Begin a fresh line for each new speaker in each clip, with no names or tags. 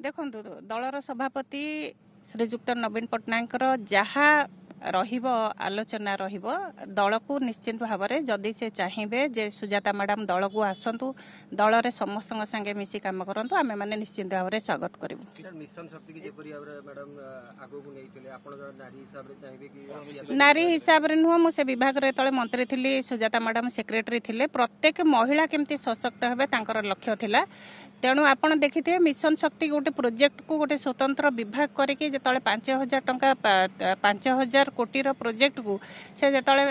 देखो दलर सभापति श्रीजुक्त नवीन पट्टनायक जहा रहिबो आलोचना रहिबो दल को निश्चित भाव में जदि से चाहिए जे सुजाता मैडम दल को आसतु दल रे समस्त संगे मिसी काम करंतु आमे माने निश्चित भाव में स्वागत करिवु।
मिशन शक्ति की जेपरि मैडम आगो को नैथिले आपण नारी हिसाब रे चाहिए कि
नारी हिसाब रे नुह मु से विभाग रे तळे मंत्री थिली सुजाता मैडम सेक्रेटरी थिले प्रत्येक महिला केमती सशक्त हेबे तांकर लक्ष्य थिला। तेणु आपण देखिथे मिशन शक्ति गोटे प्रोजेक्ट को गोटे स्वतंत्र विभाग करके जेतळे 5000 टंका 5000 कोटी रो प्रोजेक्ट को से जेतळे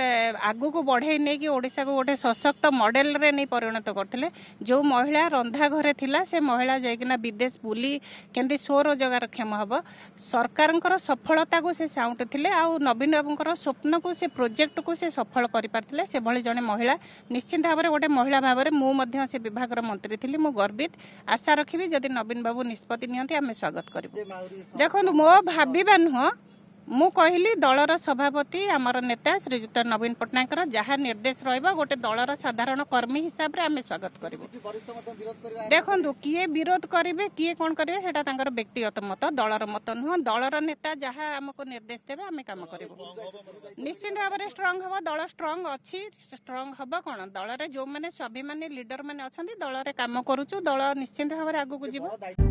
आगु को बढ़ाई नै कि ओडिसा को गोटे सशक्त मॉडल रे नै परिणत करथिले। जो महिला रंधा घरे थिला से महिला जायकिना विदेश बुली केंदी स्वरोजगार क्षम हबो सरकारनकर सफलता को से साउंटथिले आ नवीन बाबूंकर स्वप्न को से प्रोजेक्ट को से सफल करि पारथिले। से भली जने महिला निश्चित भाव में गोटे महिला भाव में मु मध्य से विभाग रो मंत्री थिली। मु गर्वित आशा रखी जदि नवीन बाबू निष्पत्ति नियंती आमे स्वागत करिबु। देखो मो भाबिबा नुह मु कहली दलर सभापति आमर नेता श्रीजुक्त नवीन पट्टनायक जहाँ निर्देश रहिबा गोटे दलर साधारण कर्मी हिसाब रे आमे स्वागत करिबु। देखो किए विरोध करिवे किए कोन करिवे सेटा तांकर व्यक्तिगत मत दलर मत नुह दलर नेता जहाँ आमको निर्देश देबे आमे काम करिबु। निश्चित भाव में स्ट्रांग हबो दल स्ट्रांग अछि स्ट्रांग हबो कोन दल रे जो माने स्वाभिमानी लीडर माने अछंती दल रे काम करूछु दल निश्चित भाव में आगु को जीवो।